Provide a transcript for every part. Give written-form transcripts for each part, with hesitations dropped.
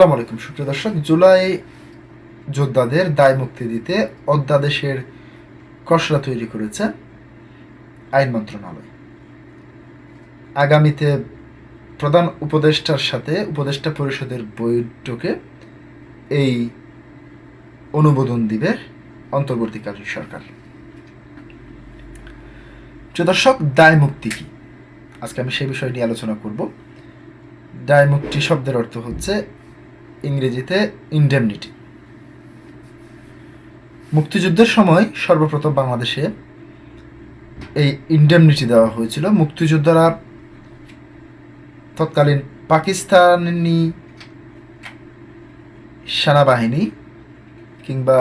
আসসালামু আলাইকুম সুপ্রিয় দর্শক। জুলাই যোদ্ধাদের দায় মুক্তি দিতে অধ্যাদেশের খসড়া তৈরি করেছে আইন মন্ত্রণালয়। আগামীতে প্রধান উপদেষ্টার সাথে উপদেষ্টা পরিষদের বৈঠকে এই অনুমোদন দিবে অন্তর্বর্তীকালীন সরকার। প্রিয় দর্শক, দায় মুক্তি কি, আজকে আমি সেই বিষয় নিয়ে আলোচনা করব। দায় মুক্তি শব্দের অর্থ হচ্ছে ইংরেজিতে ইনডেমনিটি। মুক্তিযুদ্ধের সময় সর্বপ্রথম বাংলাদেশে এই ইনডেমনিটি দেওয়া হয়েছিল। মুক্তিযোদ্ধারা তৎকালীন পাকিস্তানি সেনাবাহিনী কিংবা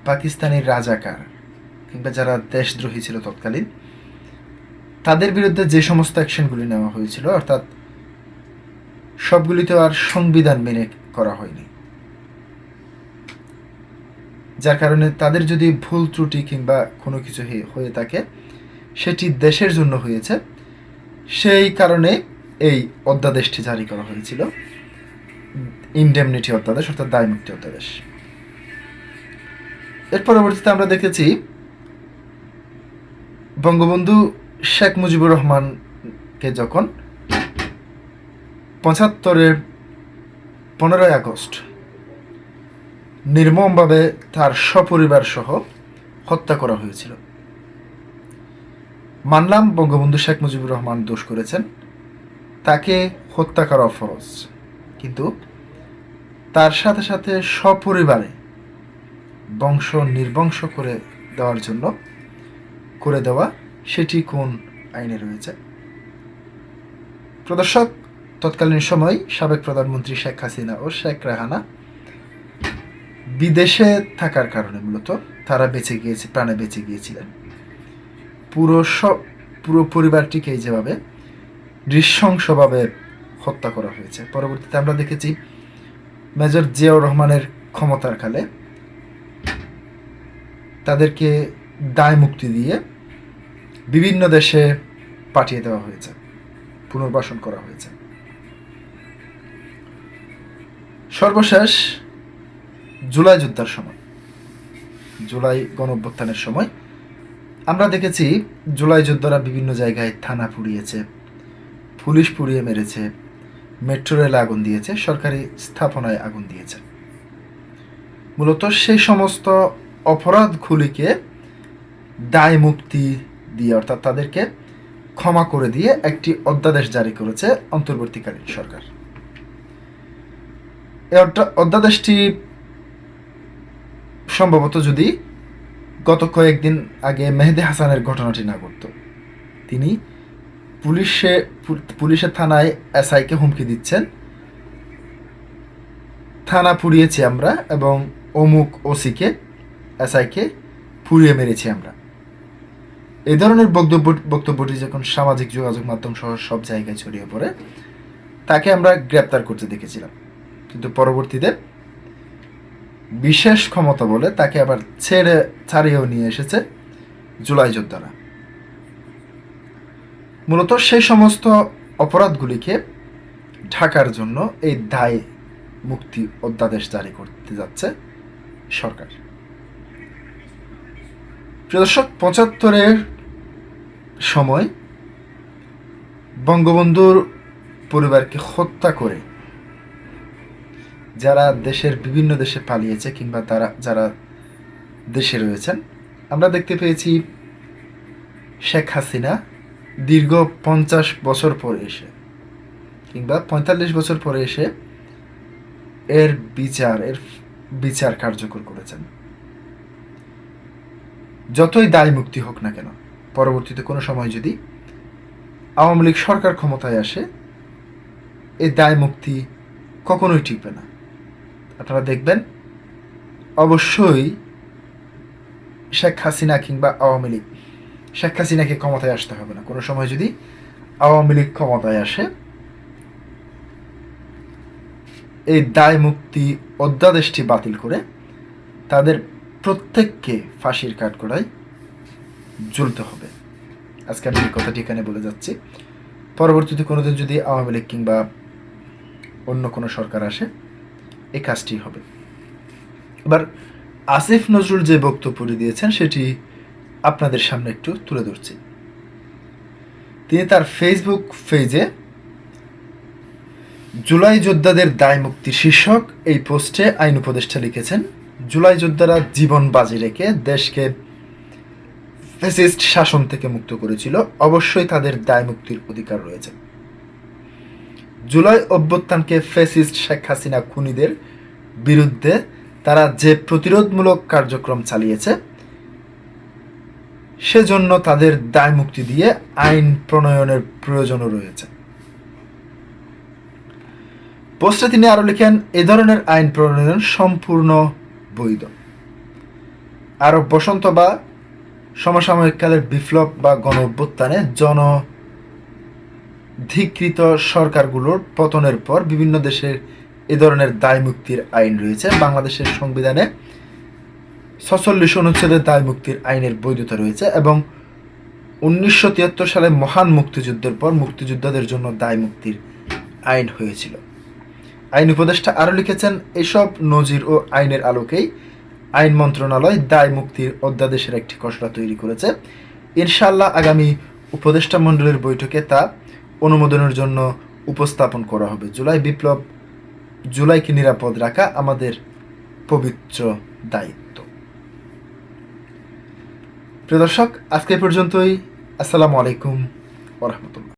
পাকিস্তানি রাজাকার কিংবা যারা দেশদ্রোহী ছিল তৎকালীন, তাদের বিরুদ্ধে যে সমস্ত অ্যাকশনগুলি নেওয়া হয়েছিল, অর্থাৎ সবগুলিতে আর সংবিধান মেনে করা হয়নি, যার কারণে তাদের যদি ভুল ত্রুটি কিংবা কোনো কিছু হয়ে থাকে সেটি দেশের জন্য হয়েছে, সেই কারণে এই অধ্যাদেশটি জারি করা হয়েছিল, ইনডেমনিটি অধ্যাদেশ অর্থাৎ দায়মুক্তি অধ্যাদেশ। এর পরবর্তীতে আমরা দেখেছি বঙ্গবন্ধু শেখ মুজিবুর রহমানকে যখন ৭৫-এর ১৫ই আগস্ট নির্মমভাবে তার সপরিবার সহ হত্যা করা হয়েছিল। মানলাম বঙ্গবন্ধু শেখ মুজিবুর রহমান দোষ করেছেন, তাকে হত্যা করা ফরজ, কিন্তু তার সাথে সাথে সপরিবারে বংশ নির্বংশ করে দেওয়ার জন্য করে দেওয়া, সেটি কোন আইনে রয়েছে? প্রদর্শক, তৎকালীন সময় সাবেক প্রধানমন্ত্রী শেখ হাসিনা ও শেখ রেহানা বিদেশে থাকার কারণে মূলত তারা প্রাণে বেঁচে গিয়েছিলেন। পুরো পরিবারটিকে যেভাবে নৃশংসভাবে হত্যা করা হয়েছে। পরবর্তীতে আমরা দেখেছি মেজর জিয়াউর রহমানের ক্ষমতার কালে তাদেরকে দায় মুক্তি দিয়ে বিভিন্ন দেশে পাঠিয়ে দেওয়া হয়েছে, পুনর্বাসন করা হয়েছে। সর্বশেষ জুলাই যুদ্ধের সময়, জুলাই গণঅভ্যুত্থানের সময় আমরা দেখেছি জুলাই যোদ্ধারা বিভিন্ন জায়গায় থানা পুড়িয়েছে, পুলিশ পুড়িয়ে মেরেছে, মেট্রো রেলে আগুন দিয়েছে, সরকারি স্থাপনায় আগুন দিয়েছে। মূলত সেই সমস্ত অপরাধগুলিকে দায় মুক্তি দিয়ে, অর্থাৎ তাদেরকে ক্ষমা করে দিয়ে একটি অধ্যাদেশ জারি করেছে অন্তর্বর্তীকালীন সরকার। এই অধ্যাদেশটি সম্ভবত যদি গত কয়েকদিন আগে মেহেদী হাসানের ঘটনাটি না ঘটত, তিনি পুলিশের থানায় এসআইকে হুমকি দিচ্ছেন, থানা পুড়িয়েছি আমরা এবং অমুক ওসিকে এসআইকে পুড়িয়ে মেরেছি আমরা। এই ধরনের বক্তব্যটি যখন সামাজিক যোগাযোগ মাধ্যম সহ সব জায়গায় ছড়িয়ে পড়ে, তাকে আমরা গ্রেপ্তার করতে দেখেছিলাম, কিন্তু পরবর্তীতে বিশেষ ক্ষমতা বলে তাকে আবার ছাড়িয়েও নিয়ে এসেছে জুলাই যোদ্ধারা। মূলত সেই সমস্ত অপরাধগুলিকে ঢাকার জন্য এই দায় মুক্তি অধ্যাদেশ জারি করতে যাচ্ছে সরকার। প্রিয় দর্শক, ৭৫-এর সময় বঙ্গবন্ধুর পরিবারকে হত্যা করে যারা দেশের বিভিন্ন দেশে পালিয়েছে কিংবা যারা দেশে রয়েছেন, আমরা দেখতে পেয়েছি শেখ হাসিনা দীর্ঘ ৫০ বছর পরে এসে কিংবা ৪৫ বছর পরে এসে এর বিচার কার্যকর করেছেন। যতই দায় মুক্তি হোক না কেন, পরবর্তীতে কোনো সময় যদি আওয়ামী লীগ সরকার ক্ষমতায় আসে, এই দায় মুক্তি কখনোই টিকবে না। আপনারা দেখবেন অবশ্যই শেখ হাসিনা কিংবা আওয়ামী লীগ, শেখ হাসিনাকে ক্ষমতায় আসতে হবে না, কোনো সময় যদি আওয়ামী লীগ ক্ষমতায় আসে, এই দায় মুক্তি অধ্যাদেশটি বাতিল করে তাদের প্রত্যেককে ফাঁসির কাঠগড়ায় ঝুলতে হবে। আজকে আমি এই কথাটি এখানে বলে যাচ্ছি। পরবর্তীতে কোনোদিন যদি আওয়ামী লীগ কিংবা অন্য কোনো সরকার আসে, এই কাজটি হবে। এবার আসিফ নজরুল যে বক্তব্যটি দিয়েছেন সেটি আপনাদের সামনে একটু তুলে ধরছি। তিনি তার ফেসবুক পেজে জুলাই যোদ্ধাদের দায় মুক্তি শীর্ষক এই পোস্টে আইন উপদেষ্টা লিখেছেন, জুলাই যোদ্ধারা জীবন বাজি রেখে দেশকে ফ্যাসিস্ট শাসন থেকে মুক্ত করেছিল, অবশ্যই তাদের দায় মুক্তির অধিকার রয়েছে। জুলাই অভ্যুত্থানকে ফ্যাসিস্ট শেখ হাসিনা খুনিদের বিরুদ্ধে তারা যে প্রতিরোধমূলক কার্যক্রম চালিয়েছে সেজন্য তাদের দায় মুক্তি দিয়ে আইন প্রণয়নের প্রয়োজনও রয়েছে। পোস্টে তিনি আরো লিখেন, এ ধরনের আইন প্রণয়ন সম্পূর্ণ বৈধ। আরব বসন্ত বা সমসাময়িক কালের বিপ্লব বা গণ অভ্যুত্থানে জনধিকৃত সরকারগুলোর পতনের পর বিভিন্ন দেশের এ ধরনের দায় মুক্তির আইন রয়েছে। বাংলাদেশের সংবিধানে ৪৬ অনুচ্ছেদের দায় মুক্তির আইনের বৈধতা রয়েছে এবং ১৯৭৩ সালে মহান মুক্তিযুদ্ধের পর মুক্তিযোদ্ধাদের জন্য দায় মুক্তির আইন হয়েছিল। আইন উপদেষ্টা আরও লিখেছেন, এসব নজির ও আইনের আলোকেই আইন মন্ত্রণালয় দায় মুক্তির অধ্যাদেশের একটি খসড়া তৈরি করেছে। ইনশাআল্লাহ আগামী উপদেষ্টা মণ্ডলের বৈঠকে তা অনুমোদনের জন্য উপস্থাপন করা হবে। জুলাইকে নিরাপদ রাখা আমাদের পবিত্র দায়িত্ব। প্রিয় দর্শক, আজকে পর্যন্তই। আসসালামু আলাইকুম ওয়া রাহমাতুল্লাহ।